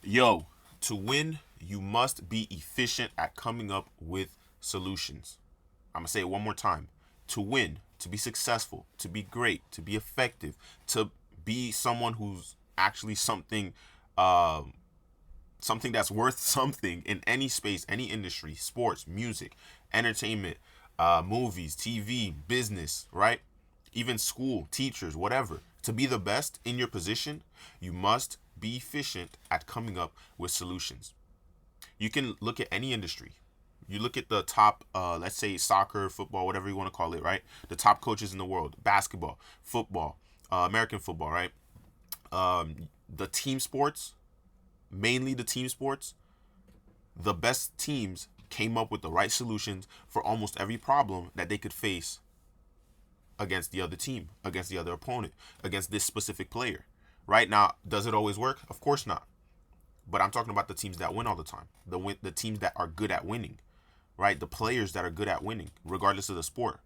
Yo, to win, you must be efficient at coming up with solutions. I'm going to say it one more time. To win, to be successful, to be great, to be effective, to be someone who's actually um, something that's worth something in any space, any industry, sports, music, entertainment, movies, TV, business, right? Even school, teachers, whatever. To be the best in your position, you must be efficient at coming up with solutions. You can look at any industry. You look at the top, let's say soccer, football, whatever you want to call it, right? The top coaches in the world, basketball, football, American football, right? The team sports, mainly the team sports, the best teams came up with the right solutions for almost every problem that they could face against the other team, against the other opponent, against this specific player. Right now, does it always work? Of course not. But I'm talking about the teams that win all the time, the teams that are good at winning, right? The players that are good at winning, regardless of the sport,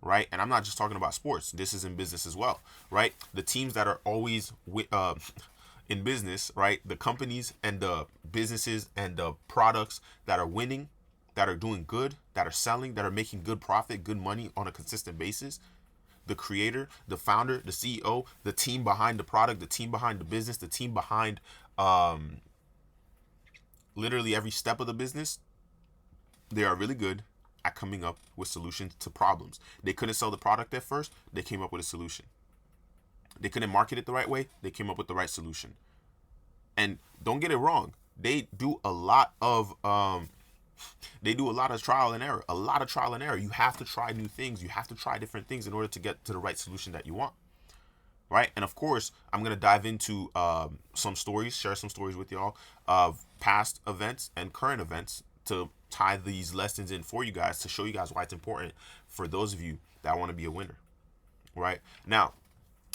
right? And I'm not just talking about sports. This is in business as well, right? The teams that are always in business, right? The companies and the businesses and the products that are winning, that are doing good, that are selling, that are making good profit, good money on a consistent basis. The creator, the founder, the CEO, the team behind the product, the team behind the business, the team behind um, literally every step of the business, they are really good at coming up with solutions to problems. They couldn't sell the product at first, they came up with a solution. They couldn't market it the right way, they came up with the right solution. And don't get it wrong, they do a lot of trial and error. A lot of trial and error. You have to try new things. You have to try different things in order to get to the right solution that you want. Right? And of course, I'm gonna dive into some stories, share some stories with y'all of past events and current events to tie these lessons in for you guys to show you guys why it's important for those of you that want to be a winner. Right? Now,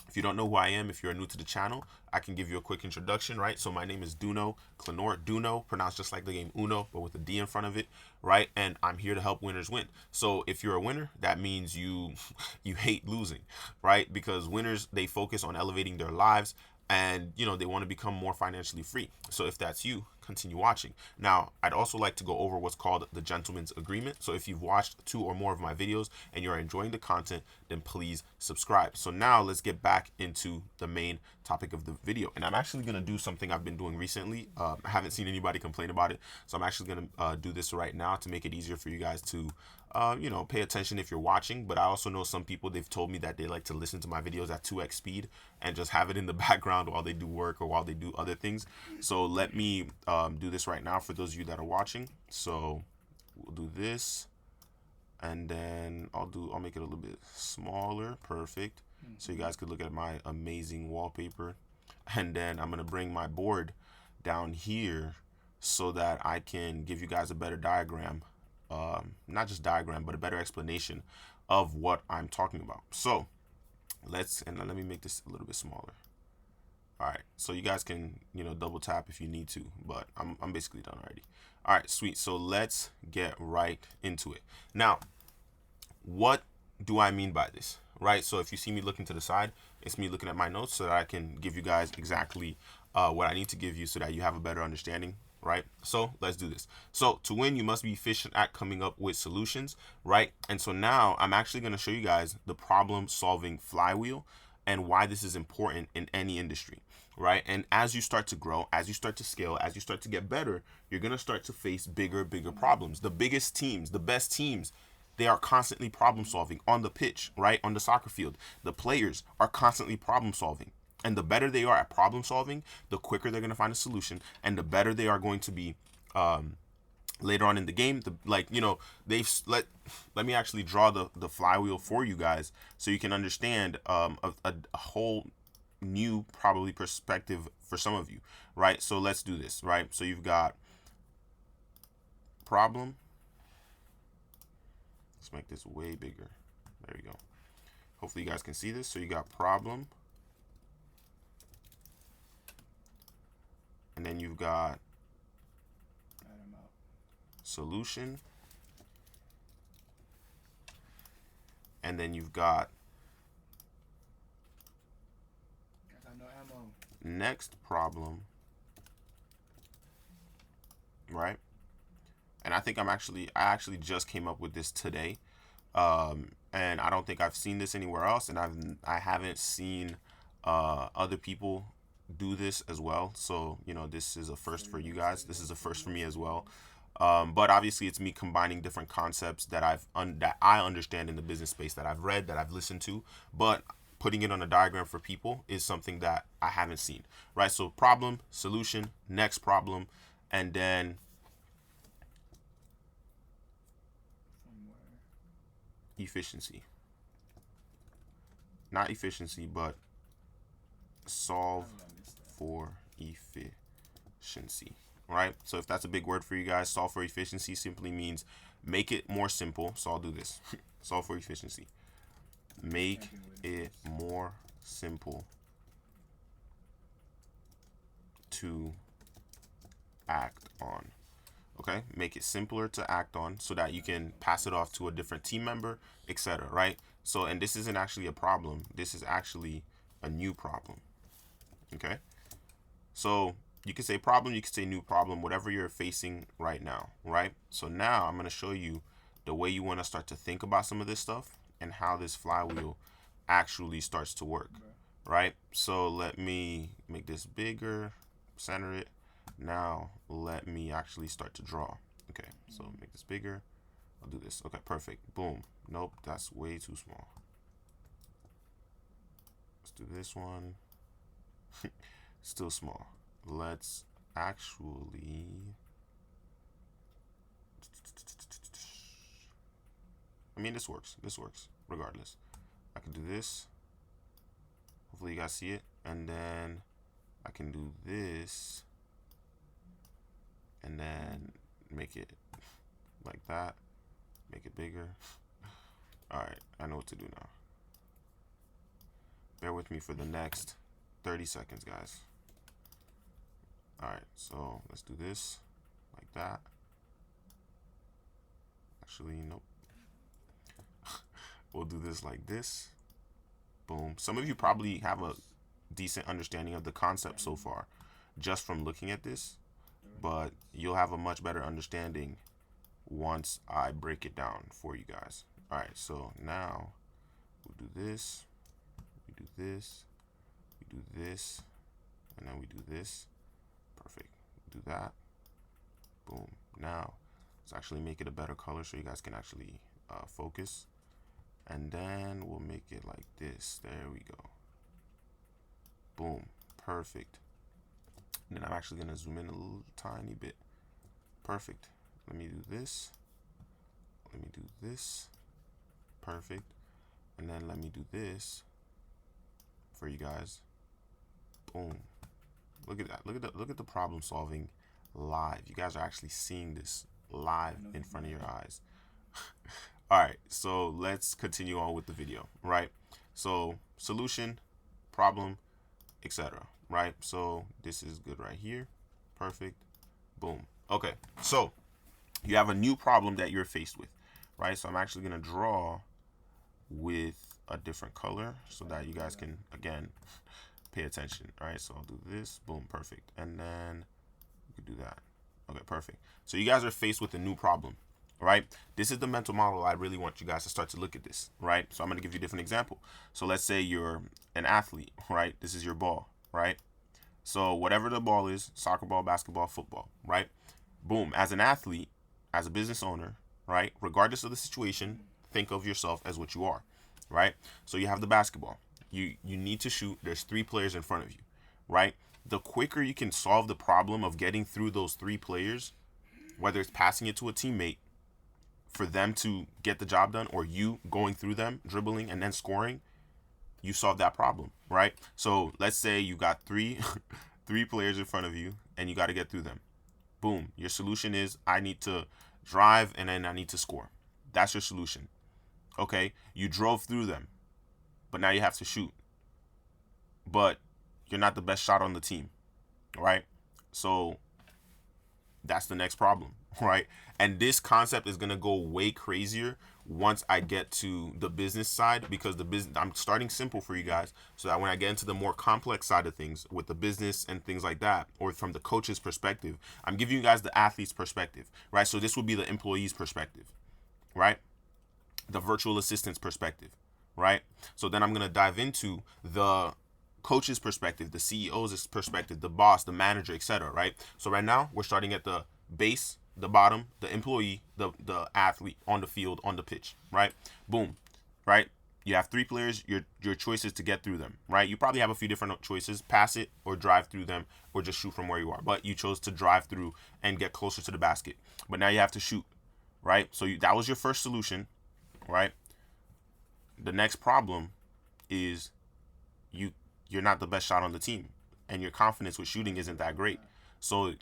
if you don't know who I am, if you're new to the channel, I can give you a quick introduction, right? So my name is Duno Clenor. Duno, pronounced just like the game Uno, but with a D in front of it, right? And I'm here to help winners win. So if you're a winner, that means you you hate losing, right? Because winners, they focus on elevating their lives and they want to become more financially free. So if that's you, continue watching. Now, I'd also like to go over what's called the gentleman's agreement. So if you've watched 2 or more of my videos and you're enjoying the content, then please subscribe. So now let's get back into the main topic of the video. And I'm actually going to do something I've been doing recently. I haven't seen anybody complain about it. So I'm actually going to do this right now to make it easier for you guys to pay attention if you're watching. But I also know some people, they've told me that they like to listen to my videos at 2x speed and just have it in the background while they do work or while they do other things. So let me do this right now for those of you that are watching. So we'll do this, and then I'll make it a little bit smaller. Perfect. So you guys could look at my amazing wallpaper. And then I'm gonna bring my board down here so that I can give you guys a better diagram, not just diagram, but a better explanation of what I'm talking about. So let me make this a little bit smaller. All right, so you guys can double tap if you need to, but I'm basically done already. All right, sweet. So let's get right into it. Now, what do I mean by this? Right. So if you see me looking to the side, it's me looking at my notes so that I can give you guys exactly what I need to give you so that you have a better understanding. Right. So let's do this. So to win, you must be efficient at coming up with solutions. Right. And so now I'm actually going to show you guys the problem solving flywheel and why this is important in any industry. Right. And as you start to grow, as you start to scale, as you start to get better, you're going to start to face bigger problems. The biggest teams, the best teams, they are constantly problem solving on the pitch, right? On the soccer field. The players are constantly problem solving. And the better they are at problem solving, the quicker they're going to find a solution, and the better they are going to be later on in the game. Let me actually draw the flywheel for you guys so you can understand a whole new probably perspective for some of you, right? So let's do this, right? So you've got problem. Let's make this way bigger. There you go. Hopefully you guys can see this. So you got problem. And then you've got solution. And then you've got next problem. right? And I think I actually just came up with this today. And I don't think I've seen this anywhere else, and I haven't seen other people do this as well. So this is a first for you guys. This is a first for me as well. But obviously, it's me combining different concepts that that I understand in the business space, that I've read, that I've listened to, but putting it on a diagram for people is something that I haven't seen, right? So problem, solution, next problem, and then efficiency. Not efficiency, but solve for efficiency, right? So if that's a big word for you guys, solve for efficiency simply means make it more simple. So I'll do this. Solve for efficiency. Make it more simple to act on. Okay, make it simpler to act on so that you can pass it off to a different team member, etc. Right? So, and this isn't actually a problem. This is actually a new problem. Okay, so you can say problem, you can say new problem, whatever you're facing right now, right? So now I'm going to show you the way you want to start to think about some of this stuff and how this flywheel actually starts to work, right? So let me make this bigger, center it. Now let me actually start to draw. Okay, so make this bigger. I'll do this. Okay, perfect. Boom. Nope, that's way too small. Let's do this one. Still small. Let's actually this works. This works regardless. I can do this. Hopefully you guys see it. And then I can do this and then make it like that. Make it bigger. All right, I know what to do now. Bear with me for the next 30 seconds, guys. All right, so let's do this like that. Actually, nope. We'll do this like this. Boom. Some of you probably have a decent understanding of the concept so far just from looking at this, but you'll have a much better understanding once I break it down for you guys. All right, so now we'll do this, we do this, we do this, and then we do this. Perfect. Do that. Boom. Now let's actually make it a better color so you guys can actually focus. And then we'll make it like this. There we go. Boom. Perfect. And then I'm actually going to zoom in a little tiny bit. Perfect. Let me do this. Let me do this. Perfect. And then let me do this for you guys. Boom. Look at that. Look at the problem solving live. You guys are actually seeing this live in front of your eyes. All right, so let's continue on with the video, right? So solution, problem, etc. Right? So this is good right here. Perfect. Boom. Okay, so you have a new problem that you're faced with, right? So I'm actually going to draw with a different color so that you guys can, again, pay attention. All right, so I'll do this. Boom. Perfect. And then we can do that. Okay, perfect. So you guys are faced with a new problem. Right? This is the mental model I really want you guys to start to look at this, right? So I'm going to give you a different example. So let's say you're an athlete, right? This is your ball, right? So whatever the ball is, soccer ball, basketball, football, right? Boom. As an athlete, as a business owner, right? Regardless of the situation, think of yourself as what you are, right? So you have the basketball. You need to shoot. There's 3 players in front of you, right? The quicker you can solve the problem of getting through those 3 players, whether it's passing it to a teammate, for them to get the job done, or you going through them, dribbling and then scoring, you solve that problem, right? So let's say you got 3 players in front of you and you got to get through them. Boom. Your solution is I need to drive and then I need to score. That's your solution. Okay. You drove through them, but now you have to shoot. But you're not the best shot on the team, right? So That's the next problem, right? And this concept is going to go way crazier once I get to the business side, because the business, I'm starting simple for you guys so that when I get into the more complex side of things with the business and things like that, or from the coach's perspective, I'm giving you guys the athlete's perspective, right? So this would be the employee's perspective, right? The virtual assistant's perspective, right? So then I'm going to dive into the coach's perspective, the CEO's perspective, the boss, the manager, etc., right? So right now we're starting at the base, the bottom, the employee, the athlete on the field, on the pitch, right? Boom, right? You have three players, your choice is to get through them, right? You probably have a few different choices: pass it, or drive through them, or just shoot from where you are. But you chose to drive through and get closer to the basket. But now you have to shoot, right? So that was your first solution, right? The next problem is you're not the best shot on the team, and your confidence with shooting isn't that great. So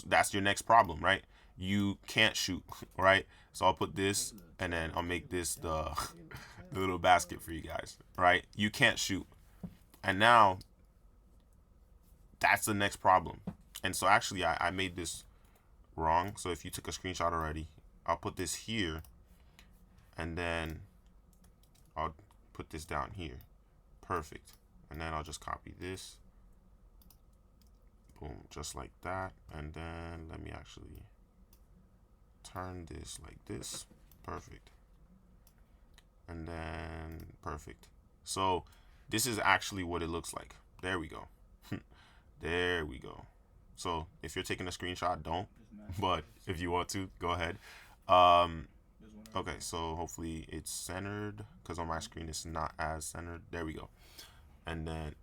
that's your next problem, right? You can't shoot, right? So I'll put this, and then I'll make this the the little basket for you guys, right? You can't shoot. And now that's the next problem. And so actually I made this wrong. So if you took a screenshot already, I'll put this here, and then I'll put this down here. Perfect. And then I'll just copy this. Boom, just like that. And then let me actually turn this like this. Perfect. And then perfect. So this is actually what it looks like. There we go. There we go. So if you're taking a screenshot, don't. But if you want to, go ahead. Okay, so hopefully it's centered, because on my screen it's not as centered. There we go. And then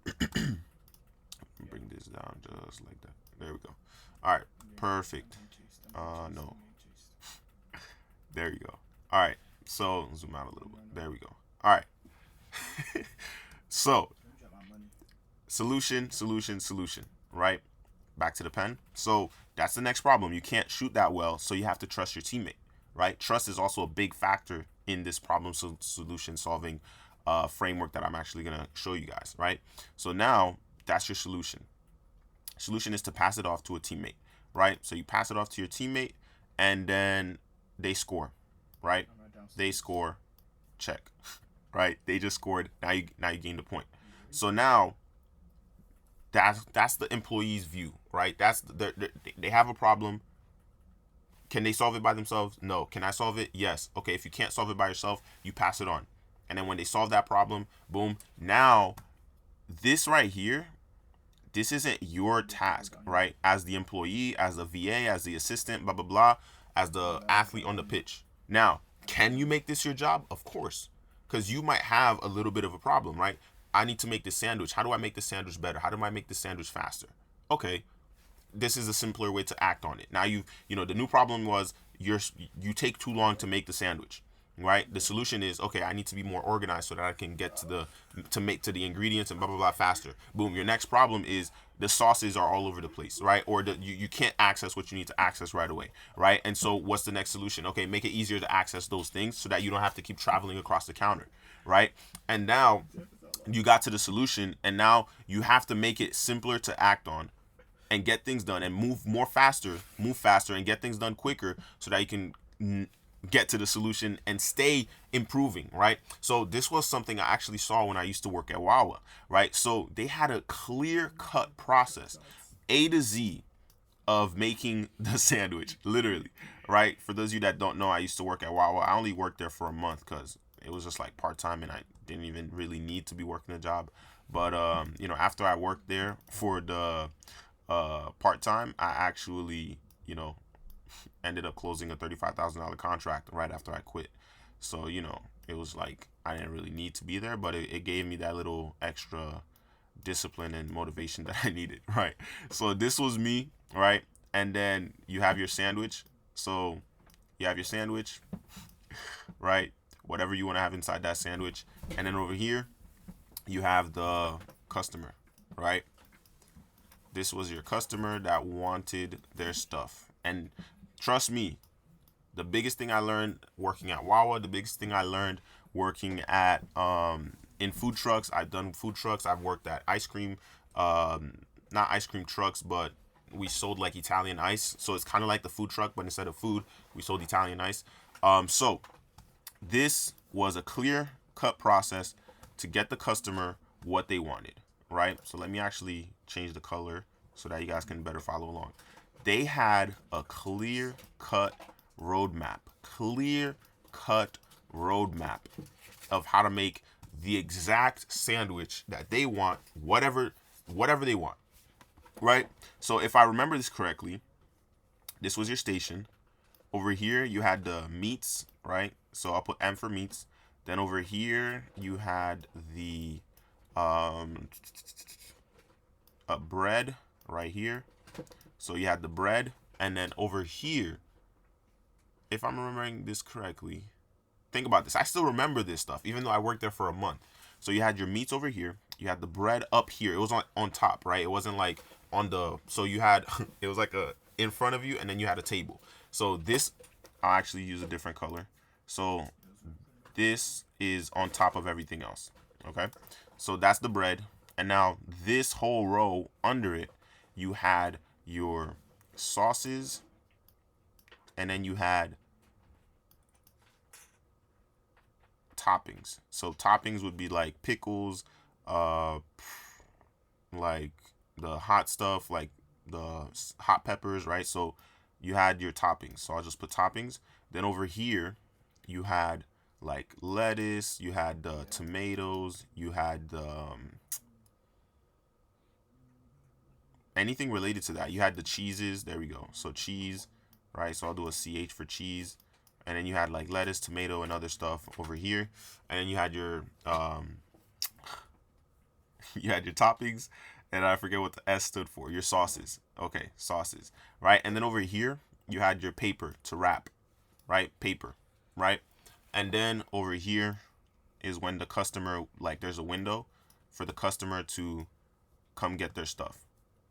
bring this down just like that. There we go. All right, perfect. No. There you go. All right, so zoom out a little bit. There we go. All right. So solution, right? Back to the pen. So that's the next problem. You can't shoot that well, so you have to trust your teammate, right? Trust is also a big factor in this problem solution solving framework that I'm actually going to show you guys, right? So now that's your solution. Solution is to pass it off to a teammate, right? So you pass it off to your teammate, and then they score, right? They score, check, right? They just scored. Now you gained a point. So now that's the employee's view, right? They have a problem. Can they solve it by themselves? No. Can I solve it? Yes. Okay, if you can't solve it by yourself, you pass it on. And then when they solve that problem, boom, now this right here, this isn't your task, right? As the employee, as a VA, as the assistant, blah, blah, blah, as the athlete on the pitch. Now, can you make this your job? Of course, because you might have a little bit of a problem, right? I need to make this sandwich. How do I make the sandwich better? How do I make the sandwich faster? Okay, this is a simpler way to act on it. Now the new problem was you take too long to make the sandwich, right? The solution is, okay, I need to be more organized so that I can get to the ingredients and blah blah blah faster. Boom. Your next problem is the sauces are all over the place, right? Or you can't access what you need to access right away, right? And so what's the next solution? Okay, make it easier to access those things so that you don't have to keep traveling across the counter, right? And now you got to the solution, and now you have to make it simpler to act on and get things done and move faster and get things done quicker so that you can get to the solution and stay improving, right? So this was something I actually saw when I used to work at Wawa, right? So they had a clear-cut process, A to Z, of making the sandwich, literally, right? For those of you that don't know, I used to work at Wawa. I only worked there for a month because it was just like part-time and I didn't even really need to be working a job. But after I worked there for the part-time, I actually ended up closing a $35,000 contract right after I quit. So it was like I didn't really need to be there, but it gave me that little extra discipline and motivation that I needed, right? So this was me, right? And then you have your sandwich. So you have your sandwich, right? Whatever you want to have inside that sandwich. And then over here you have the customer, right? This was your customer that wanted their stuff. And trust me, the biggest thing I learned working at Wawa, the biggest thing I learned working at in food trucks. I've done food trucks. I've worked at ice cream, not ice cream trucks, but we sold like Italian ice. So it's kind of like the food truck, but instead of food, we sold Italian ice. So this was a clear cut process to get the customer what they wanted, right? So let me actually change the color so that you guys can better follow along. They had a clear cut roadmap of how to make the exact sandwich that they want, whatever they want, right? So if I remember this correctly, this was your station. Over here you had the meats, right? So I'll put M for meats. Then over here you had the bread right here. So you had the bread, and then over here, if I'm remembering this correctly, think about this. I still remember this stuff, even though I worked there for a month. So you had your meats over here. You had the bread up here. It was on top, right? It wasn't like on the, so you had, it was like a, in front of you, and then you had a table. So this, I'll actually use a different color. So this is on top of everything else, okay? So that's the bread. And now this whole row under it, you had your sauces, and then you had toppings. So toppings would be like pickles, like the hot stuff, like the hot peppers, right? So you had your toppings. So I'll just put toppings. Then over here, you had like lettuce, you had the tomatoes, you had the anything related to that. You had the cheeses. There we go. So cheese, right? So I'll do a CH for cheese. And then you had like lettuce, tomato, and other stuff over here. And then you had your you had your toppings, and I forget what the S stood for. Your sauces. Okay, sauces, right? And then over here you had your paper to wrap, right? Paper, right? And then over here is when the customer, like there's a window for the customer to come get their stuff,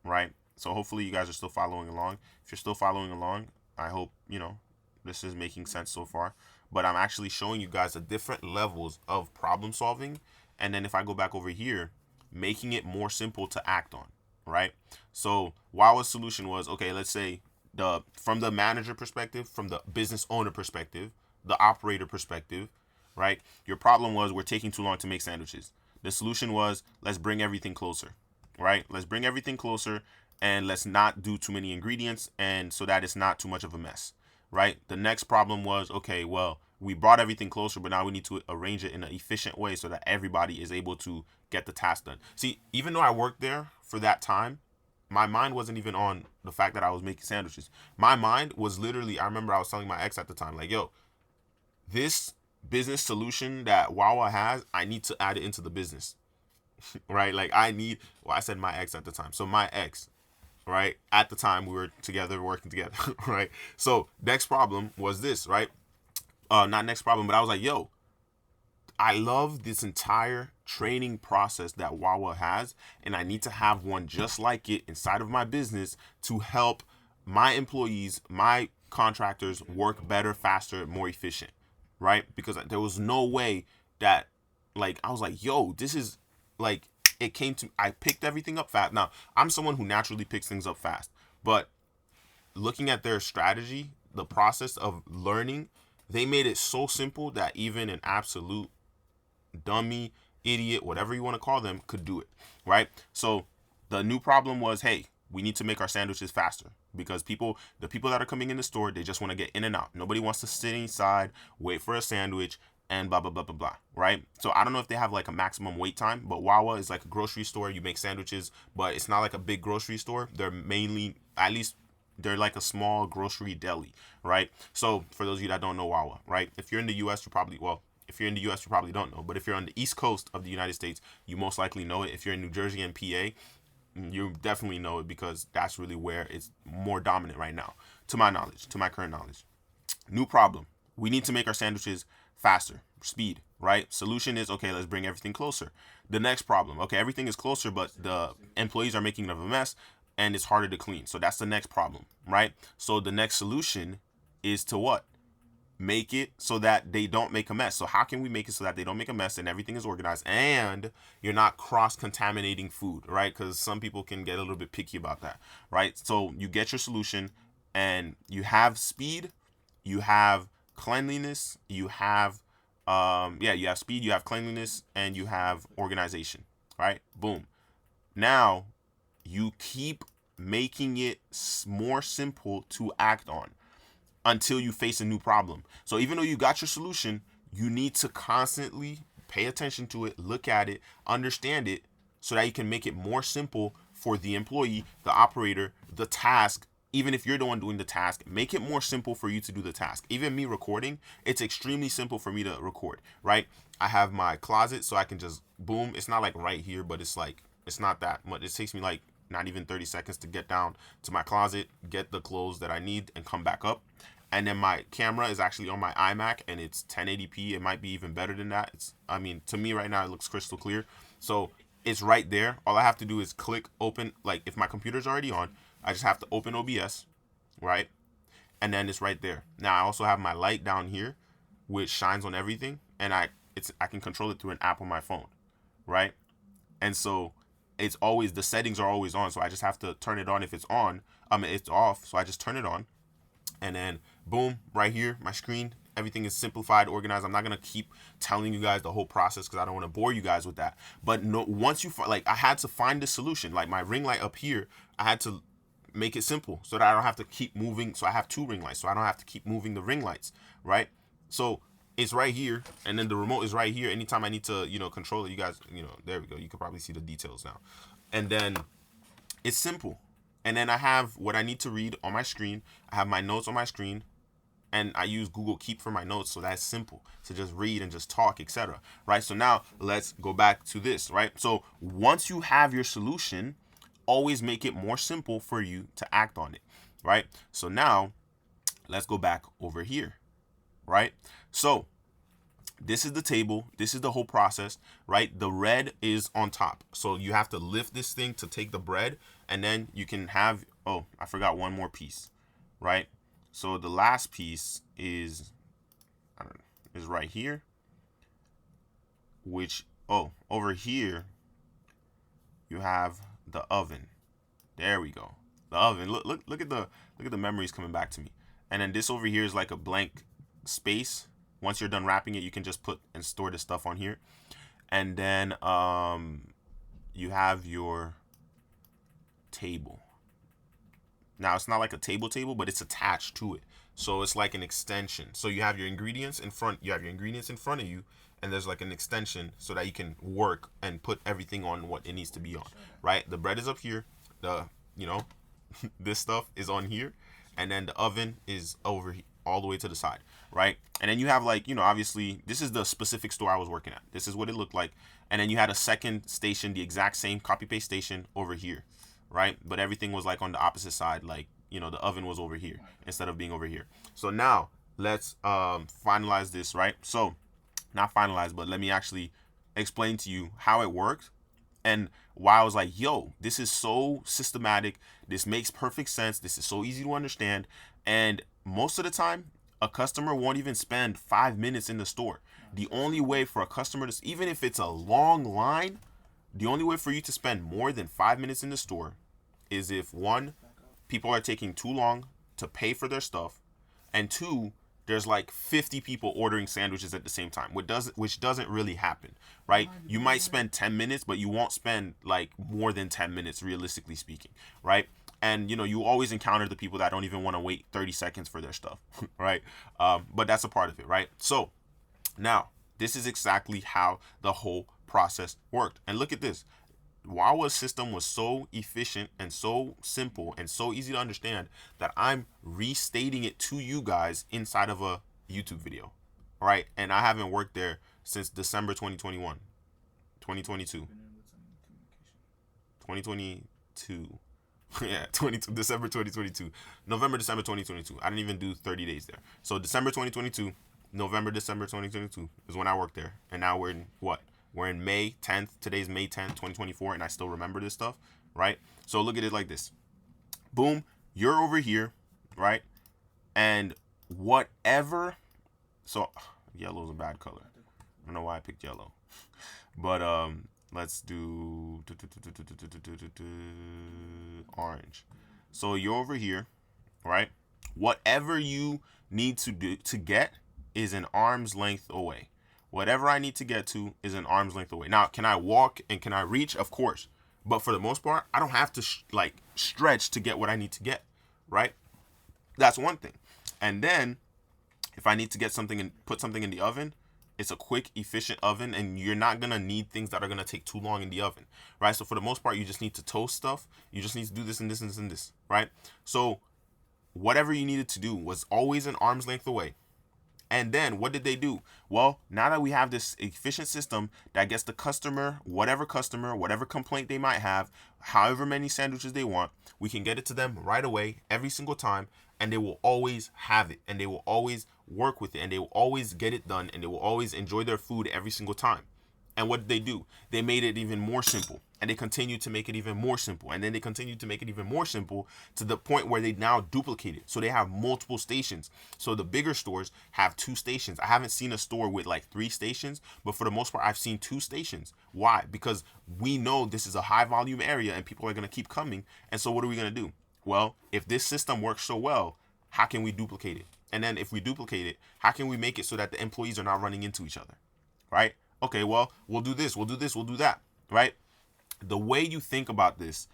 right? So hopefully you guys are still following along. If you're still following along, I hope, you know, this is making sense so far. But I'm actually showing you guys the different levels of problem solving. And then if I go back over here, making it more simple to act on, right? So Wawa's solution was, okay, let's say from the manager perspective, from the business owner perspective, the operator perspective, right? Your problem was we're taking too long to make sandwiches. The solution was, let's bring everything closer, right? Let's bring everything closer, and let's not do too many ingredients, and so that it's not too much of a mess, right? The next problem was, okay, well, we brought everything closer, but now we need to arrange it in an efficient way so that everybody is able to get the task done. See, even though I worked there for that time, my mind wasn't even on the fact that I was making sandwiches. My mind was literally, I remember I was telling my ex at the time, like, yo, this business solution that Wawa has, I need to add it into the business, right? Like I said my ex at the time. So my ex, right? At the time we were together, working together, right? So next problem was this, right? Not next problem, but I was like, yo, I love this entire training process that Wawa has, and I need to have one just like it inside of my business to help my employees, my contractors work better, faster, more efficient, right? Because there was no way that, like, I was like, yo, this is like, it came to, I picked everything up fast. Now, I'm someone who naturally picks things up fast, but looking at their strategy, the process of learning, they made it so simple that even an absolute dummy, idiot, whatever you want to call them, could do it, right? So the new problem was, hey, we need to make our sandwiches faster because the people that are coming in the store, they just want to get in and out. Nobody wants to sit inside, wait for a sandwich, and blah, blah, blah, blah, blah, right? So I don't know if they have like a maximum wait time, but Wawa is like a grocery store. You make sandwiches, but it's not like a big grocery store. They're mainly, at least they're like a small grocery deli, right? So for those of you that don't know Wawa, right? If you're in the U.S., if you're in the U.S., you probably don't know. But if you're on the East Coast of the United States, you most likely know it. If you're in New Jersey and PA, you definitely know it because that's really where it's more dominant right now, to my knowledge, to my current knowledge. New problem. We need to make our sandwiches faster, speed, right? Solution is, okay, let's bring everything closer. The next problem, okay, everything is closer, but the employees are making it of a mess and it's harder to clean. So that's the next problem, right? So the next solution is to what? make it so that they don't make a mess. So how can we make it so that they don't make a mess and everything is organized and you're not cross-contaminating food, right? Because some people can get a little bit picky about that, right? So you get your solution and you have speed, you have cleanliness, you have you have speed, you have cleanliness, and you have organization, right? Boom. Now you keep making it more simple to act on until you face a new problem. So even though you got your solution, you need to constantly pay attention to it, look at it, understand it, so that you can make it more simple for the employee, the operator, the task. Even if you're the one doing the task, make it more simple for you to do the task. Even me recording, it's extremely simple for me to record, right? I have my closet, so I can just boom. It's not like right here, but it's like, it's not that much. It takes me like not even 30 seconds to get down to my closet, get the clothes that I need, and come back up. And then my camera is actually on my iMac, and it's 1080p. It might be even better than that. I mean, to me right now, it looks crystal clear. So it's right there. All I have to do is click open. Like if my computer's already on, I just have to open OBS, right? And then it's right there. Now I also have my light down here, which shines on everything, and I can control it through an app on my phone, right? And so it's always, the settings are always on, so I just have to turn it on if it's on. It's off, so I just turn it on, and then boom, right here, my screen, everything is simplified, organized. I'm not gonna keep telling you guys the whole process because I don't want to bore you guys with that. But no, once you like, I had to find the solution. Like my ring light up here, I had to make it simple so that I don't have to keep moving. So I have 2 ring lights, so I don't have to keep moving the ring lights, right? So it's right here, and then the remote is right here. Anytime I need to, control it, you guys, there we go. You can probably see the details now. And then it's simple. And then I have what I need to read on my screen. I have my notes on my screen, and I use Google Keep for my notes, so that's simple to just read and just talk, etc. Right? So now let's go back to this, right? So once you have your solution, always make it more simple for you to act on it, right? So now let's go back over here, right? So this is the table. This is the whole process, right? The red is on top. So you have to lift this thing to take the bread, and then you can have, oh, I forgot one more piece, right? So the last piece is right here, which, over here you have the oven. There we go. The oven. Look at the memories coming back to me. And then this over here is like a blank space. Once you're done wrapping it, you can just put and store the stuff on here. And then you have your table. Now it's not like a table, but it's attached to it. So it's like an extension. So you have your ingredients in front. You have your ingredients in front of you, and there's like an extension so that you can work and put everything on what it needs to be on. Right? The bread is up here. The this stuff is on here, and then the oven is over here, all the way to the side. Right? And then you have like, obviously this is the specific store I was working at. This is what it looked like. And then you had a second station, the exact same copy paste station over here. Right? But everything was like on the opposite side. Like, the oven was over here instead of being over here. So now let's finalize this, right? So not finalize, but let me actually explain to you how it works. And why I was like, yo, this is so systematic. This makes perfect sense. This is so easy to understand. And most of the time, a customer won't even spend 5 minutes in the store. The only way for a customer to, even if it's a long line, the only way for you to spend more than 5 minutes in the store is if, 1, people are taking too long to pay for their stuff, and 2, there's like 50 people ordering sandwiches at the same time, which doesn't really happen, right? You might spend 10 minutes, but you won't spend like more than 10 minutes, realistically speaking, right? And you always encounter the people that don't even want to wait 30 seconds for their stuff, right? But that's a part of it, right? So now this is exactly how the whole process worked. And look at this. Wawa's system was so efficient and so simple and so easy to understand that I'm restating it to you guys inside of a YouTube video, right? And I haven't worked there since December 2021, 2022, 2022. Yeah, December 2022, November, December 2022. I didn't even do 30 days there. So December 2022, November, December 2022 is when I worked there. And now we're in what? We're in May 10th. Today's May 10th, 2024, and I still remember this stuff, right? So look at it like this. Boom, you're over here, right? And whatever So yellow is a bad color. I don't know why I picked yellow. But let's do orange. So you're over here, right? Whatever you need to do to get is an arm's length away. Whatever I need to get to is an arm's length away. Now, can I walk and can I reach? Of course. But for the most part, I don't have to stretch to get what I need to get, right? That's one thing. And then if I need to get something and put something in the oven, it's a quick, efficient oven, and you're not gonna need things that are gonna take too long in the oven, right? So for the most part, you just need to toast stuff. You just need to do this and this and this and this, right? So whatever you needed to do was always an arm's length away. And then what did they do? Well, now that we have this efficient system that gets the customer, whatever complaint they might have, however many sandwiches they want, we can get it to them right away, every single time, and they will always have it, and they will always work with it, and they will always get it done, and they will always enjoy their food every single time. And what did they do? They made it even more simple, and they continued to make it even more simple, and then they continued to make it even more simple to the point where they now duplicate it. So they have multiple stations. So the bigger stores have 2 stations. I haven't seen a store with like 3 stations, but for the most part, I've seen 2 stations. Why? Because we know this is a high volume area and people are going to keep coming. And so what are we going to do? Well, if this system works so well, how can we duplicate it? And then if we duplicate it, how can we make it so that the employees are not running into each other, right? Okay, well, we'll do this, we'll do this, we'll do that, right? The way you think about this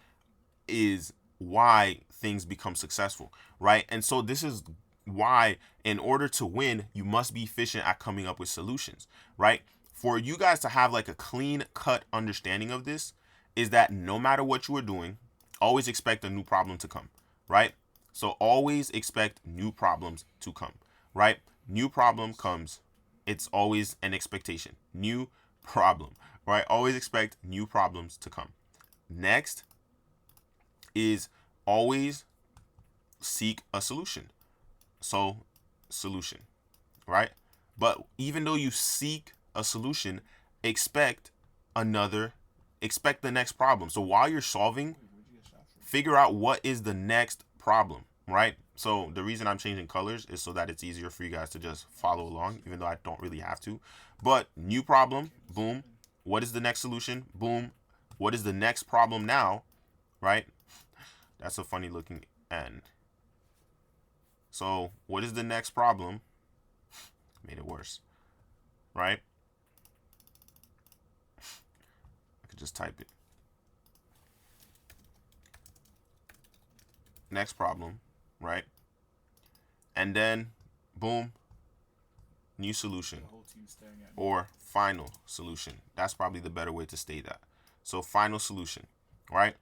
is why things become successful, right? And so this is why, in order to win, you must be efficient at coming up with solutions, right? For you guys to have like a clean cut understanding of this is that no matter what you are doing, always expect a new problem to come, right? So always expect new problems to come, right? New problem comes. It's always an expectation. New problem, right? Always expect new problems to come. Next is always seek a solution. So solution, right? But even though you seek a solution, expect the next problem. So while you're solving, figure out what is the next problem, right? So the reason I'm changing colors is so that it's easier for you guys to just follow along, even though I don't really have to. But new problem, boom. What is the next solution? Boom. What is the next problem now, right? That's a funny looking N. So what is the next problem? Made it worse, right? I could just type it. Next problem, right? And then, boom, new solution or final solution. That's probably the better way to state that. So final solution, right?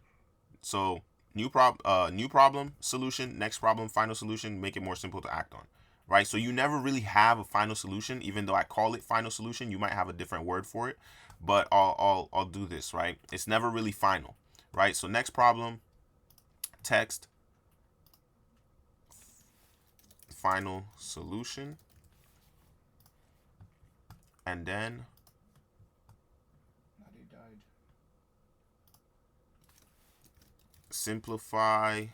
So new problem, solution, next problem, final solution. Make it more simple to act on, right? So you never really have a final solution, even though I call it final solution. You might have a different word for it, but I'll do this, right? It's never really final, right? So next problem, text, final solution, and then simplify,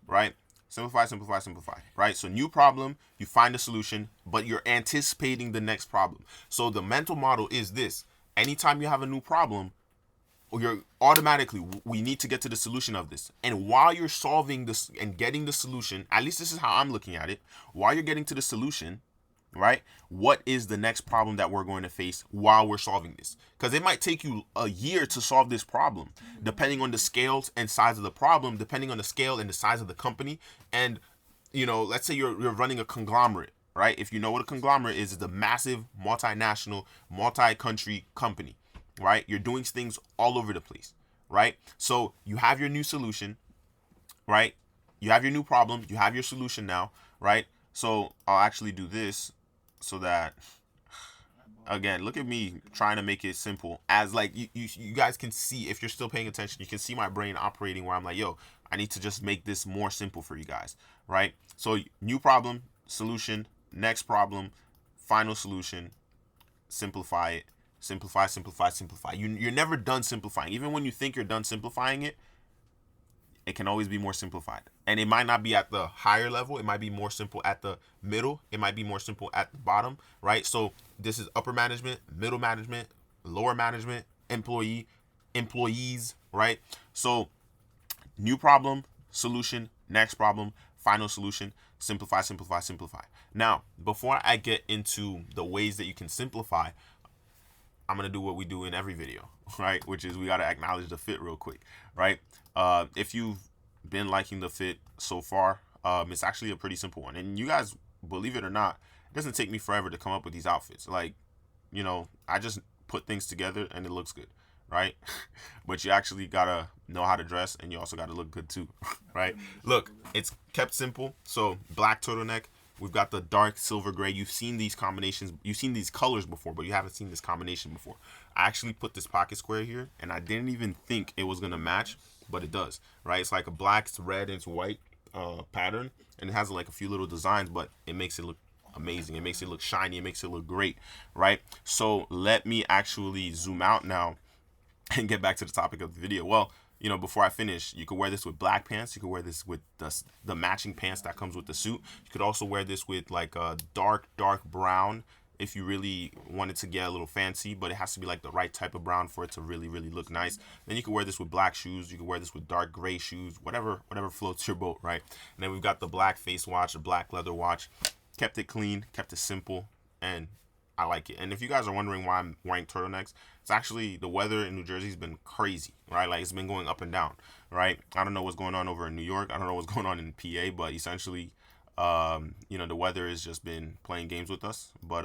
right? Simplify, right? So new problem, you find a solution, but you're anticipating the next problem. So the mental model is this: anytime you have a new problem, you're automatically, we need to get to the solution of this. And while you're solving this and getting the solution, at least this is how I'm looking at it, while you're getting to the solution, right? What is the next problem that we're going to face while we're solving this? Because it might take you a year to solve this problem, depending on the scale and size of the problem, depending on the scale and the size of the company. And, you know, let's say you're running a conglomerate, right? If you know what a conglomerate is, it's a massive multinational, multi-country company, right? You're doing things all over the place, right? So you have your new solution, right? You have your new problem. You have your solution now, right? So I'll actually do this so that, again, look at me trying to make it simple. As like you guys can see, if you're still paying attention, you can see my brain operating where I'm like, yo, I need to just make this more simple for you guys, right? So new problem, solution, next problem, final solution, simplify it, simplify. You're never done simplifying. Even when you think you're done simplifying it, It can always be more simplified. And it might not be at the higher level. It might be more simple at the middle. It might be more simple at the bottom, right? So this is upper management, middle management, lower management, employees, right? So new problem, solution, next problem, final solution, simplify, simplify, simplify. Now, before I get into the ways that you can simplify, I'm going to do what we do in every video, right? Which is we got to acknowledge the fit real quick, right? If you've been liking the fit so far, it's actually a pretty simple one. And you guys, believe it or not, it doesn't take me forever to come up with these outfits. Like, you know, I just put things together and it looks good, right? But you actually got to know how to dress, and you also got to look good too, right? Look, it's kept simple. So black turtleneck. We've got the dark silver gray. You've seen these combinations. You've seen these colors before, but you haven't seen this combination before. I actually put this pocket square here, and I didn't even think it was going to match, but it does, right? It's like a black, it's red, and it's white pattern, and it has like a few little designs, but it makes it look amazing. It makes it look shiny. It makes it look great, right? So let me actually zoom out now and get back to the topic of the video. Well, you know, before I finish, you could wear this with black pants. You could wear this with the matching pants that comes with the suit. You could also wear this with like a dark brown if you really wanted to get a little fancy, but it has to be like the right type of brown for it to really, really look nice. Then you could wear this with black shoes. You could wear this with dark gray shoes, whatever floats your boat, right? And then we've got the black face watch, the black leather watch. Kept it clean, kept it simple, and I like it. And if you guys are wondering why I'm wearing turtlenecks, it's actually the weather in New Jersey has been crazy, right? Like, it's been going up and down, right? I don't know what's going on over in New York. I don't know what's going on in PA, but essentially, you know, the weather has just been playing games with us. But,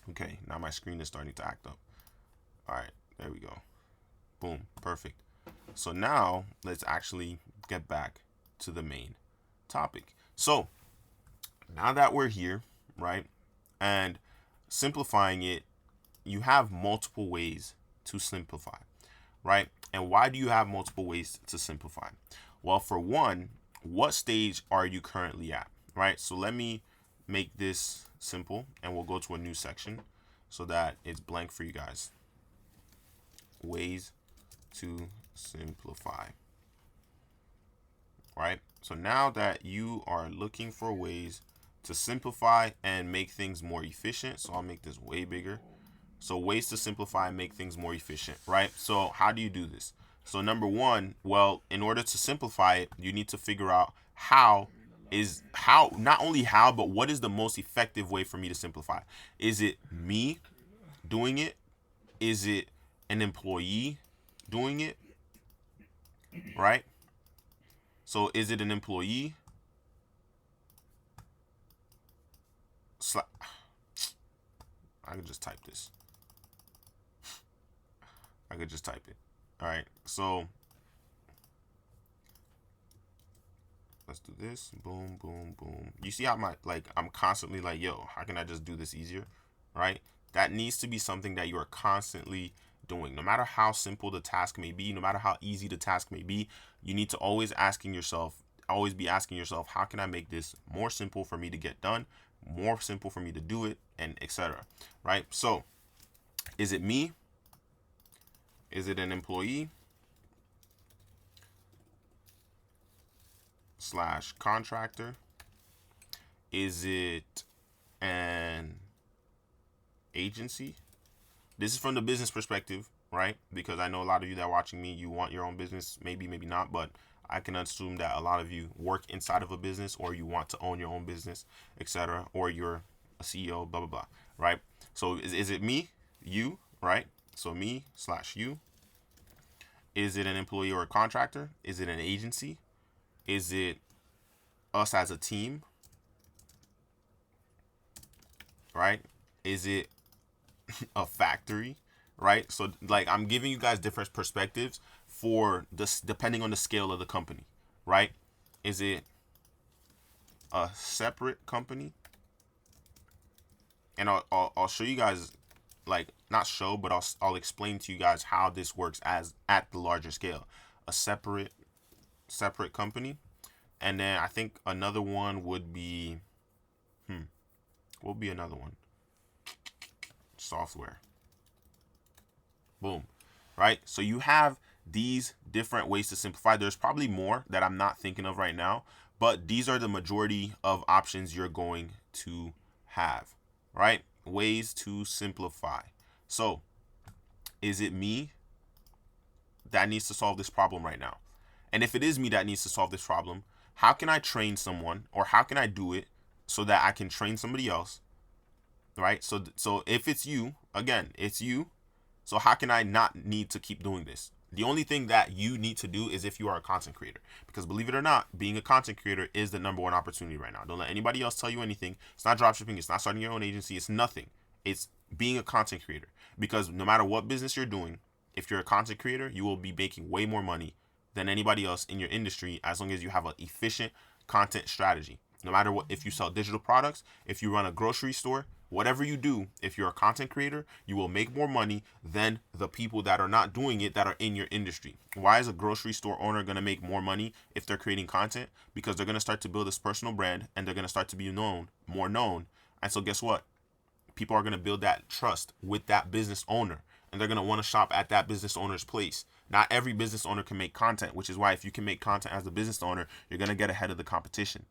okay, now my screen is starting to act up. All right, there we go. Boom, perfect. So now let's actually get back to the main topic. So now that we're here, right, and simplifying it, you have multiple ways to simplify, right? And why do you have multiple ways to simplify? Well, for one, what stage are you currently at, right? So let me make this simple, and we'll go to a new section so that it's blank for you guys. Ways to simplify, right? So now that you are looking for ways to simplify and make things more efficient, so I'll make this way bigger. So ways to simplify and make things more efficient, right? So how do you do this? So number one, well, in order to simplify it, you need to figure out not only how, but what is the most effective way for me to simplify? Is it me doing it? Is it an employee doing it? Right? So is it an employee? I could just type this. I could just type it. All right. So let's do this. Boom, boom, boom. You see how I'm constantly like, yo, how can I just do this easier? Right? That needs to be something that you are constantly doing. No matter how simple the task may be, no matter how easy the task may be, you need to always be asking yourself, how can I make this more simple for me to get done, more simple for me to do it, and etc. Right? So is it me? Is it an employee / contractor? Is it an agency? This is from the business perspective, right? Because I know a lot of you that are watching me, you want your own business, maybe not, but I can assume that a lot of you work inside of a business, or you want to own your own business, etc., or you're a CEO, blah, blah, blah, right? So is it me, you, right? So me / you. Is it an employee or a contractor? Is it an agency? Is it us as a team? Right? Is it a factory? Right? So like, I'm giving you guys different perspectives for this depending on the scale of the company, right? Is it a separate company? And I'll show you guys, like, not show, but I'll explain to you guys how this works as at the larger scale. A separate company. And then I think another one would be what would be another one? Software. Boom. Right? So you have these different ways to simplify. There's probably more that I'm not thinking of right now, but these are the majority of options you're going to have, right? Ways to simplify. So, is it me that needs to solve this problem right now? And if it is me that needs to solve this problem, how can I train someone, or how can I do it so that I can train somebody else, right? So if it's you, again, it's you. So how can I not need to keep doing this? The only thing that you need to do is if you are a content creator. Because believe it or not, being a content creator is the number one opportunity right now. Don't let anybody else tell you anything. It's not dropshipping. It's not starting your own agency. It's nothing. It's being a content creator. Because no matter what business you're doing, if you're a content creator, you will be making way more money than anybody else in your industry, as long as you have an efficient content strategy. No matter what, if you sell digital products, if you run a grocery store, whatever you do, if you're a content creator, you will make more money than the people that are not doing it, that are in your industry. Why is a grocery store owner going to make more money if they're creating content? Because they're going to start to build this personal brand, and they're going to start to be more known. And so guess what? People are going to build that trust with that business owner, and they're going to want to shop at that business owner's place. Not every business owner can make content, which is why if you can make content as a business owner, you're going to get ahead of the competition.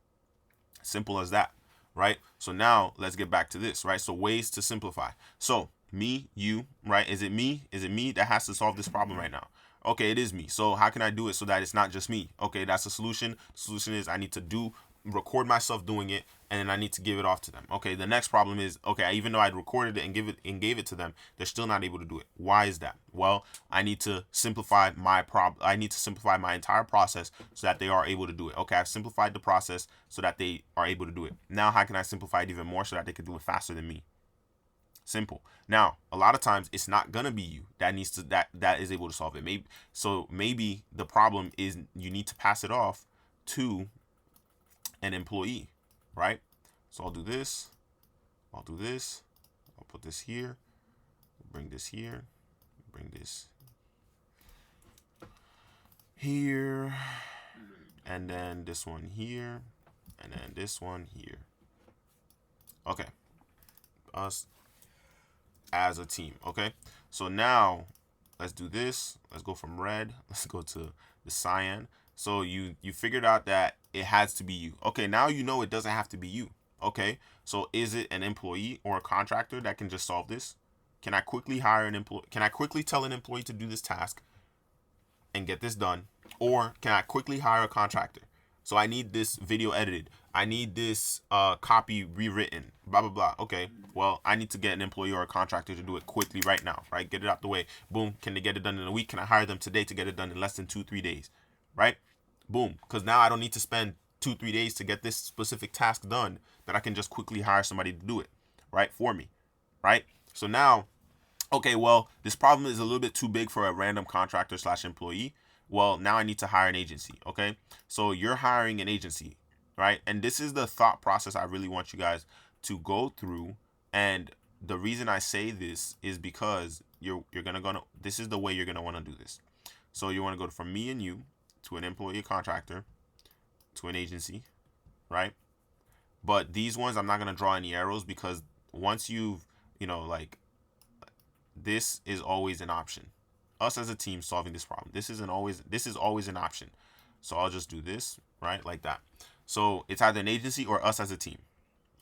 Simple as that, right? So now let's get back to this, right? So ways to simplify. So me, you, right? Is it me? Is it me that has to solve this problem right now? Okay, it is me. So how can I do it so that it's not just me? Okay, that's the solution. The solution is I need to record myself doing it, and then I need to give it off to them. Okay, the next problem is, okay, even though I'd recorded it and gave it to them, they're still not able to do it. Why is that? Well, I need to simplify my entire process so that they are able to do it. Okay, I've simplified the process so that they are able to do it. Now, how can I simplify it even more so that they can do it faster than me? Simple. Now, a lot of times it's not gonna be you that needs to that is able to solve it. Maybe the problem is you need to pass it off to an employee, right? So I'll do this. I'll do this. I'll put this here. Bring this here. Bring this here. And then this one here. And then this one here. Okay. Us as a team. Okay. So now let's do this. Let's go from red. Let's go to the cyan. So you figured out that it has to be you. Okay, now you know it doesn't have to be you. Okay, so is it an employee or a contractor that can just solve this? Can I quickly hire an employee? Can I quickly tell an employee to do this task and get this done? Or can I quickly hire a contractor? So I need this video edited. I need this copy rewritten, blah, blah, blah. Okay, well, I need to get an employee or a contractor to do it quickly right now, right? Get it out the way. Boom, can they get it done in a week? Can I hire them today to get it done in less than 2-3 days, right? Boom, because now I don't need to spend 2-3 days to get this specific task done, that I can just quickly hire somebody to do it, right, for me, right? So now, okay, well, this problem is a little bit too big for a random contractor / employee. Well, now I need to hire an agency, okay? So you're hiring an agency, right? And this is the thought process I really want you guys to go through. And the reason I say this is because this is the way you're gonna want to do this. So you want to go from me and you to an employee, contractor, to an agency, right? But these ones, I'm not going to draw any arrows, because once you've, this is always an option. Us as a team solving this problem. This is always an option. So I'll just do this, right? Like that. So it's either an agency or us as a team,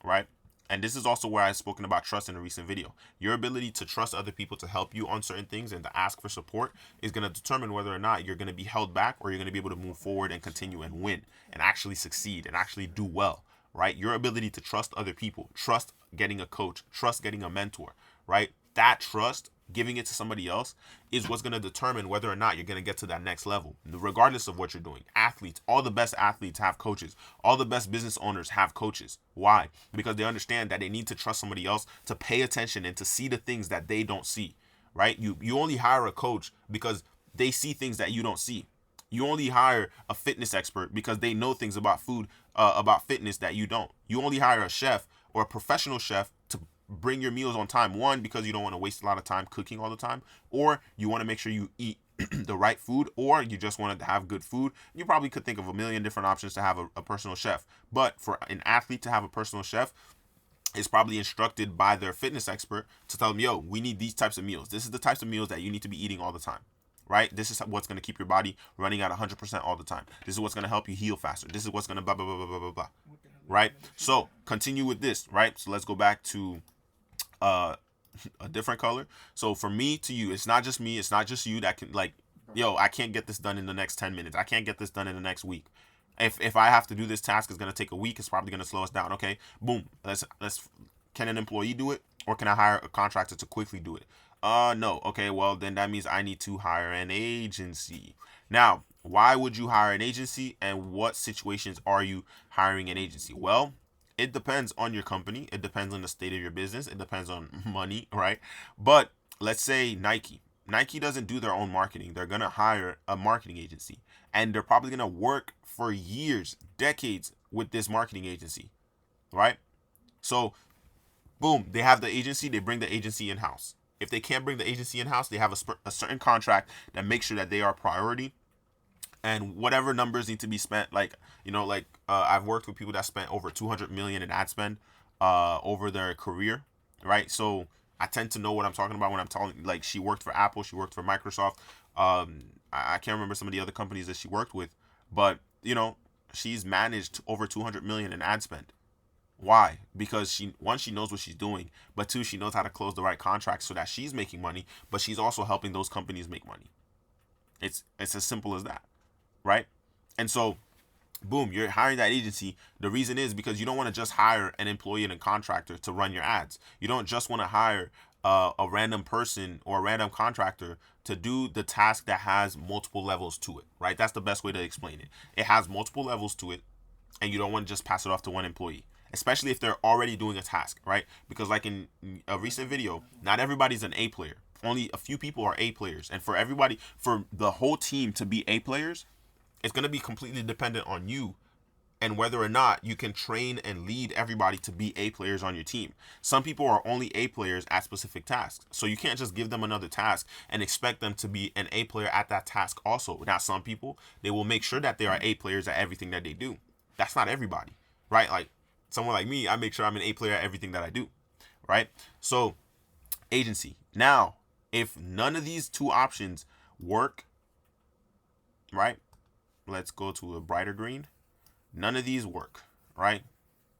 right? And this is also where I've spoken about trust in a recent video. Your ability to trust other people to help you on certain things and to ask for support is going to determine whether or not you're going to be held back, or you're going to be able to move forward and continue and win and actually succeed and actually do well, right? Your ability to trust other people, trust getting a coach, trust getting a mentor, right? That trust, giving it to somebody else, is what's going to determine whether or not you're going to get to that next level, regardless of what you're doing. Athletes, all the best athletes have coaches. All the best business owners have coaches. Why? Because they understand that they need to trust somebody else to pay attention and to see the things that they don't see, right? You only hire a coach because they see things that you don't see. You only hire a fitness expert because they know things about food, about fitness that you don't. You only hire a chef or a professional chef to bring your meals on time. One, because you don't want to waste a lot of time cooking all the time, or you want to make sure you eat the right food, or you just wanted to have good food. You probably could think of a million different options to have a personal chef. But for an athlete to have a personal chef, is probably instructed by their fitness expert to tell them, yo, we need these types of meals. This is the types of meals that you need to be eating all the time. right? This is what's going to keep your body running at 100% all the time. This is what's going to help you heal faster. This is what's going to blah, blah, blah, blah, blah, blah, blah, right? So continue with this, right? So let's go back to a different color. So for me to you, it's not just me. It's not just you that can like, yo, I can't get this done in the next 10 minutes. I can't get this done in the next week. If I have to do this task, it's going to take a week. It's probably going to slow us down. Okay, boom. Let's can an employee do it, or can I hire a contractor to quickly do it? No. Okay, well then that means I need to hire an agency. Now, why would you hire an agency, and what situations are you hiring an agency? Well, it depends on your company. It depends on the state of your business. It depends on money, right? But let's say Nike. Nike doesn't do their own marketing. They're going to hire a marketing agency, and they're probably going to work for years, decades with this marketing agency, right? So, boom, they have the agency. They bring the agency in-house. If they can't bring the agency in-house, they have a certain contract that makes sure that they are priority, and whatever numbers need to be spent, like, I've worked with people that spent over 200 million in ad spend over their career, right? So I tend to know what I'm talking about when I'm talking. Like, she worked for Apple, she worked for Microsoft. I can't remember some of the other companies that she worked with, but she's managed over 200 million in ad spend. Why? Because she knows what she's doing, but two, she knows how to close the right contracts so that she's making money, but she's also helping those companies make money. It's as simple as that, right? And so, boom, you're hiring that agency. The reason is because you don't want to just hire an employee and a contractor to run your ads. You don't just want to hire a random person or a random contractor to do the task that has multiple levels to it, right? That's the best way to explain it. It has multiple levels to it, and you don't want to just pass it off to one employee, especially if they're already doing a task, right? Because like in a recent video, not everybody's an A player. Only a few people are A players. And for the whole team to be A players, it's going to be completely dependent on you and whether or not you can train and lead everybody to be A players on your team. Some people are only A players at specific tasks. So you can't just give them another task and expect them to be an A player at that task also. Now, some people, they will make sure that they are A players at everything that they do. That's not everybody, right? Like someone like me, I make sure I'm an A player at everything that I do, right? So agency. Now, if none of these two options work, right? Let's go to a brighter green. None of these work, right?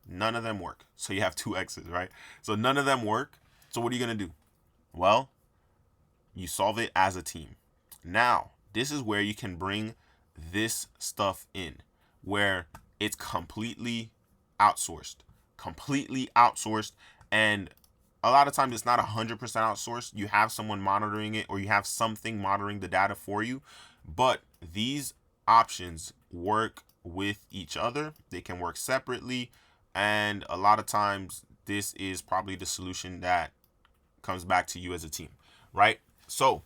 None of them work. So you have two X's, right? So none of them work. So what are you going to do? Well, you solve it as a team. Now, this is where you can bring this stuff in, where it's completely outsourced. And a lot of times it's not 100% outsourced. You have someone monitoring it, or you have something monitoring the data for you. But these options work with each other. They can work separately, and a lot of times this is probably the solution that comes back to you as a team, right? So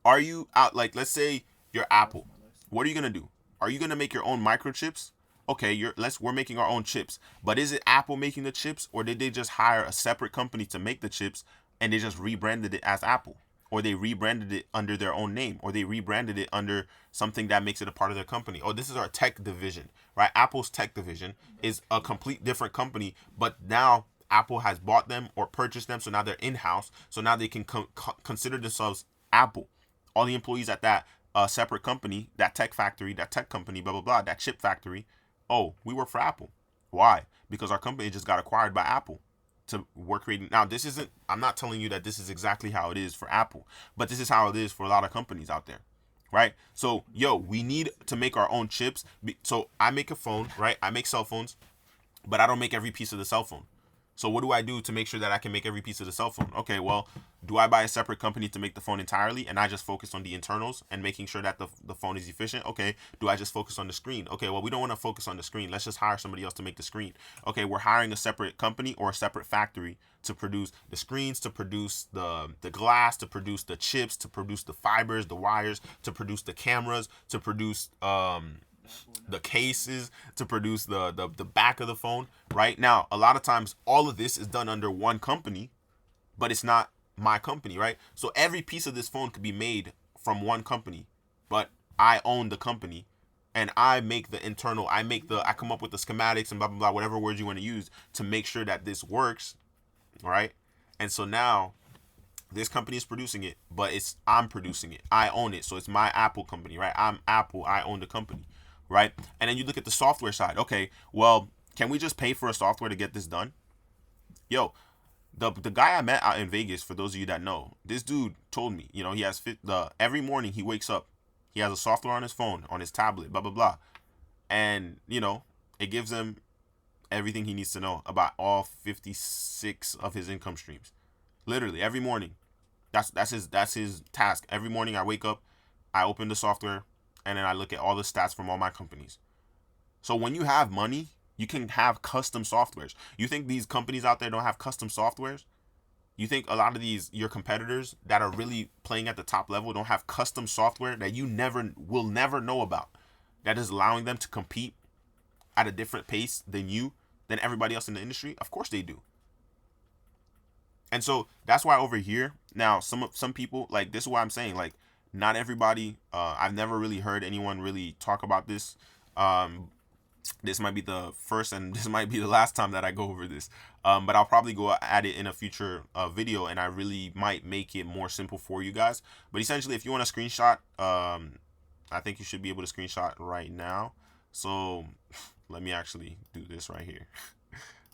are you out, like, let's say you're Apple. What are you going to do? Are you going to make your own microchips? Okay, we're making our own chips, but is it Apple making the chips, or did they just hire a separate company to make the chips and they just rebranded it as Apple? Or they rebranded it under their own name, or they rebranded it under something that makes it a part of their company. Oh, this is our tech division, right? Apple's tech division is a complete different company, but now Apple has bought them or purchased them, so now they're in-house. So now they can consider themselves Apple. All the employees at that separate company, that tech factory, that tech company, blah, blah, blah, that chip factory, oh, we work for Apple. Why? Because our company just got acquired by Apple. We're creating now. I'm not telling you that this is exactly how it is for Apple, but this is how it is for a lot of companies out there, right? So, we need to make our own chips. So I make a phone, right? I make cell phones, but I don't make every piece of the cell phone. So what do I do to make sure that I can make every piece of the cell phone? Okay, well, do I buy a separate company to make the phone entirely, and I just focus on the internals and making sure that the phone is efficient? Okay, do I just focus on the screen? Okay, well, we don't want to focus on the screen. Let's just hire somebody else to make the screen. Okay, we're hiring a separate company or a separate factory to produce the screens, to produce the glass, to produce the chips, to produce the fibers, the wires, to produce the cameras, to produce the cases, to produce the back of the phone. Right now, a lot of times all of this is done under one company, but it's not my company, right? So every piece of this phone could be made from one company, but I own the company, and I make the internal, I come up with the schematics and blah blah blah, whatever words you want to use to make sure that this works, right? And so now This company is producing it, but I'm producing it. I own it. So it's my Apple company, right? I'm Apple. I own the company, right? And then you look at the software side. Okay, well, can we just pay for a software to get this done? Yo, the guy I met out in Vegas, for those of you that know, this dude told me, he has every morning he wakes up, he has a software on his phone, on his tablet, blah blah blah, and it gives him everything he needs to know about all 56 of his income streams. Literally every morning. That's his task. Every morning I wake up, I open the software, and then I look at all the stats from all my companies. So when you have money, you can have custom softwares. You think these companies out there don't have custom softwares? You think a lot of your competitors that are really playing at the top level don't have custom software that you will never know about, that is allowing them to compete at a different pace than everybody else in the industry? Of course they do. And so that's why over here now, some people, like, this is why I'm saying, like, not everybody, I've never really heard anyone really talk about this. This might be the first and this might be the last time that I go over this, but I'll probably go at it in a future video, and I really might make it more simple for you guys. But essentially, if you want a screenshot, I think you should be able to screenshot right now. So let me actually do this right here.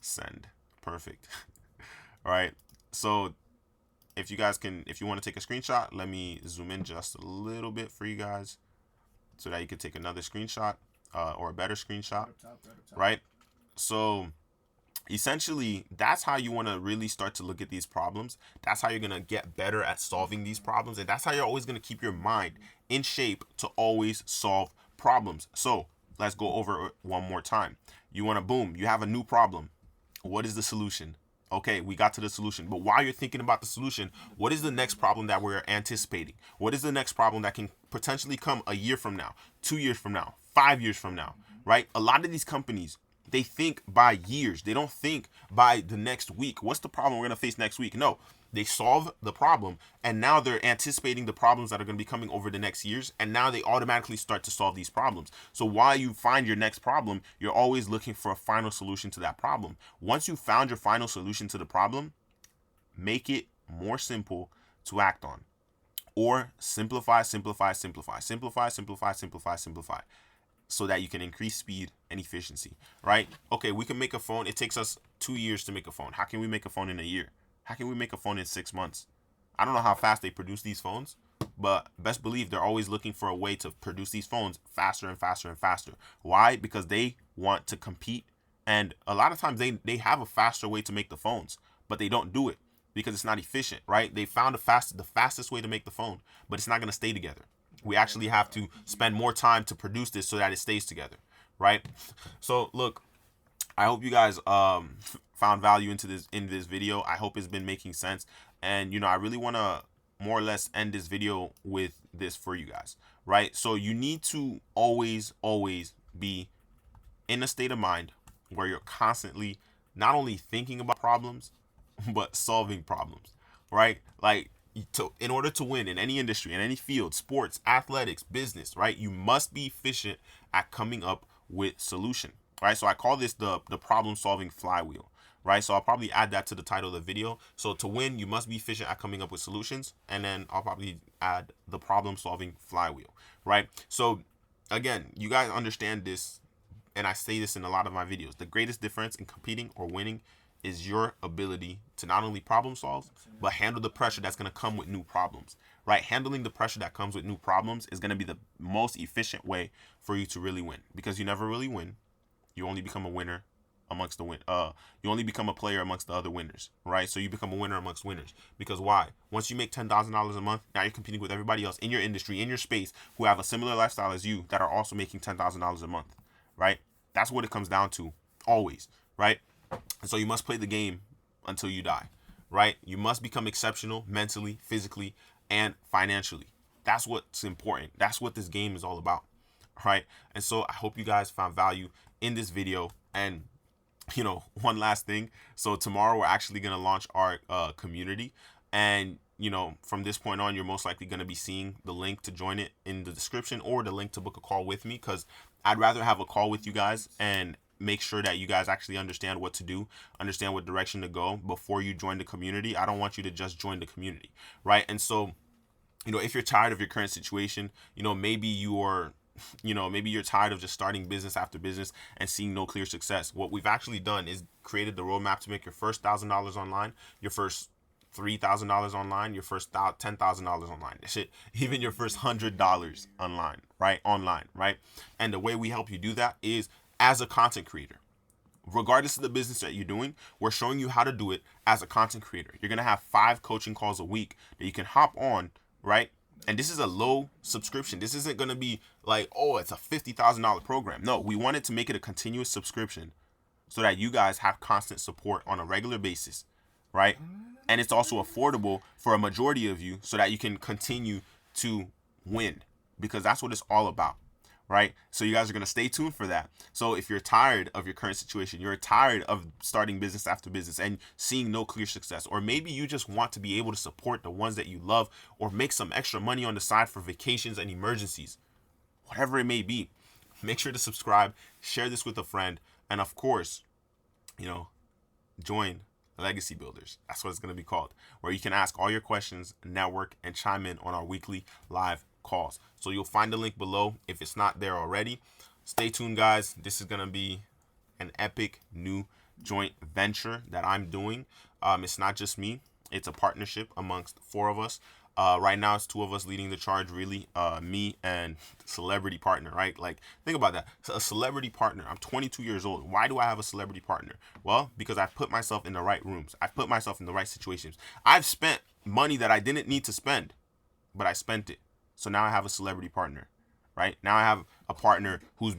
Send. Perfect. All right. So if you want to take a screenshot, let me zoom in just a little bit for you guys so that you can take another screenshot, or a better screenshot, right? So essentially, that's how you want to really start to look at these problems. That's how you're going to get better at solving these problems. And that's how you're always going to keep your mind in shape to always solve problems. So let's go over it one more time. You have a new problem. What is the solution? Okay, we got to the solution. But while you're thinking about the solution, what is the next problem that we're anticipating? What is the next problem that can potentially come a year from now, 2 years from now, 5 years from now, right? A lot of these companies, they think by years. They don't think by the next week. What's the problem we're going to face next week? No, they solve the problem, and now they're anticipating the problems that are going to be coming over the next years, and now they automatically start to solve these problems. So while you find your next problem, you're always looking for a final solution to that problem. Once you found your final solution to the problem, make it more simple to act on. Or simplify, simplify, simplify, simplify, simplify, simplify, simplify, so that you can increase speed and efficiency, right? Okay, we can make a phone. It takes us 2 years to make a phone. How can we make a phone in a year? How can we make a phone in 6 months? I don't know how fast they produce these phones, but best believe they're always looking for a way to produce these phones faster and faster and faster. Why? Because they want to compete, and a lot of times they have a faster way to make the phones, but they don't do it because it's not efficient, right? They found the fastest way to make the phone, but it's not going to stay together. We actually have to spend more time to produce this so that it stays together, right? So look, I hope you guys found value in this video. I hope it's been making sense, and I really want to more or less end this video with this for you guys, right? So you need to always be in a state of mind where you're constantly not only thinking about problems but solving problems, right? Like, in order to win in any industry, in any field, sports, athletics, business, right, you must be efficient at coming up with solution, right? So I call this the problem solving flywheel, right? So I'll probably add that to the title of the video. So to win, you must be efficient at coming up with solutions, and then I'll probably add the problem solving flywheel, right? So again, you guys understand this, and I say this in a lot of my videos. The greatest difference in competing or winning is your ability to not only problem solve, but handle the pressure that's going to come with new problems, right? Handling the pressure that comes with new problems is going to be the most efficient way for you to really win, because you never really win. You only become a winner amongst you only become a player amongst the other winners, right? So you become a winner amongst winners, because why? Once you make $10,000 a month, now you're competing with everybody else in your industry, in your space, who have a similar lifestyle as you, that are also making $10,000 a month, right? That's what it comes down to always, right? And so you must play the game until you die, right? You must become exceptional mentally, physically, and financially. That's what's important. That's what this game is all about, right? And so I hope you guys found value in this video. And one last thing. So tomorrow we're actually going to launch our community, and from this point on, you're most likely going to be seeing the link to join it in the description, or the link to book a call with me, because I'd rather have a call with you guys and make sure that you guys actually understand what to do, understand what direction to go before you join the community. I don't want you to just join the community, right? And so, if you're tired of your current situation, maybe maybe you're tired of just starting business after business and seeing no clear success. What we've actually done is created the roadmap to make your first $1,000 online, your first $3,000 online, your first $10,000 online. Shit, even your first $100 online, right? And the way we help you do that is as a content creator. Regardless of the business that you're doing, we're showing you how to do it as a content creator. You're gonna have 5 coaching calls a week that you can hop on, right? And this is a low subscription. This isn't going to be like, oh, it's a $50,000 program. No, we wanted to make it a continuous subscription so that you guys have constant support on a regular basis, right? And it's also affordable for a majority of you so that you can continue to win, because that's what it's all about, right? So you guys are going to stay tuned for that. So if you're tired of your current situation, you're tired of starting business after business and seeing no clear success, or maybe you just want to be able to support the ones that you love or make some extra money on the side for vacations and emergencies, whatever it may be, make sure to subscribe, share this with a friend, and of course, join Legacy Builders. That's what it's going to be called, where you can ask all your questions, network, and chime in on our weekly live calls. So you'll find the link below if it's not there already. Stay tuned, guys. This is going to be an epic new joint venture that I'm doing. It's not just me. It's a partnership amongst 4 of us. Right now, it's 2 of us leading the charge, really. Me and celebrity partner, right? Like, think about that. So a celebrity partner. I'm 22 years old. Why do I have a celebrity partner? Well, because I've put myself in the right rooms. I've put myself in the right situations. I've spent money that I didn't need to spend, but I spent it. So now I have a celebrity partner, right? Now I have a partner who's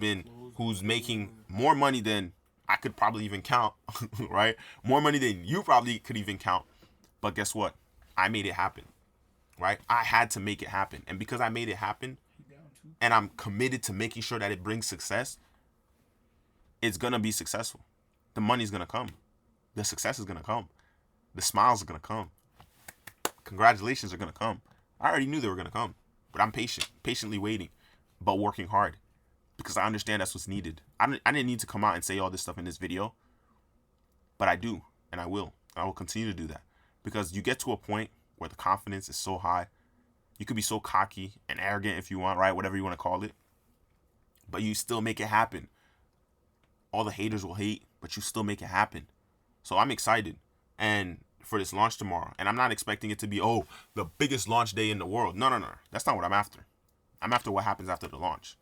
making more money than I could probably even count, right? More money than you probably could even count. But guess what? I made it happen. Right? I had to make it happen. And because I made it happen and I'm committed to making sure that it brings success, it's going to be successful. The money's going to come. The success is going to come. The smiles are going to come. Congratulations are going to come. I already knew they were going to come, but I'm patiently waiting, but working hard because I understand that's what's needed. I didn't need to come out and say all this stuff in this video, but I do, and I will. I will continue to do that because you get to a point where the confidence is so high. You could be so cocky and arrogant if you want, right? Whatever you want to call it. But you still make it happen. All the haters will hate, but you still make it happen. So I'm excited and for this launch tomorrow. And I'm not expecting it to be, the biggest launch day in the world. No. That's not what I'm after. I'm after what happens after the launch,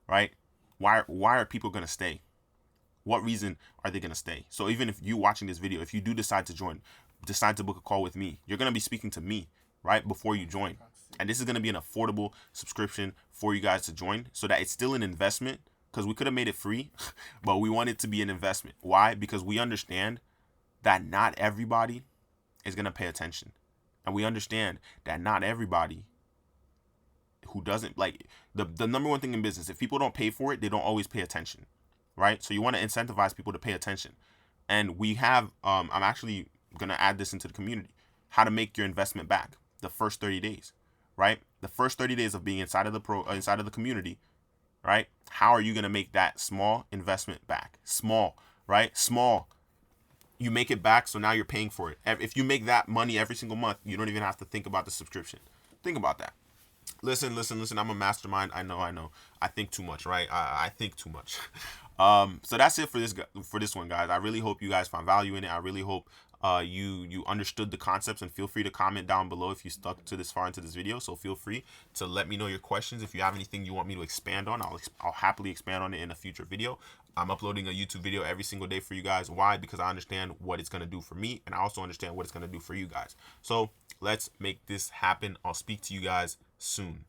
right? Why are people going to stay? What reason are they going to stay? So even if you watching this video, if you do decide to book a call with me, you're going to be speaking to me right before you join. And this is going to be an affordable subscription for you guys to join so that it's still an investment, because we could have made it free, but we want it to be an investment. Why? Because we understand that not everybody is going to pay attention. And we understand that not everybody who doesn't, like, the number one thing in business, if people don't pay for it, they don't always pay attention, right? So you want to incentivize people to pay attention. And we have, I'm actually going to add this into the community, how to make your investment back the first 30 days, right? The first 30 days of being inside of the community, right? How are you going to make that small investment back? Small, right? Small. You make it back, so now you're paying for it. If you make that money every single month, you don't even have to think about the subscription. Think about that. Listen. I'm a mastermind. I know. I think too much, right? I think too much. So that's it for this one, guys. I really hope you guys found value in it. I really hope you understood the concepts, and feel free to comment down below if you stuck to this far into this video. So feel free to let me know your questions. If you have anything you want me to expand on, I'll happily expand on it in a future video. I'm uploading a YouTube video every single day for you guys. Why? Because I understand what it's going to do for me, and I also understand what it's going to do for you guys. So let's make this happen. I'll speak to you guys soon.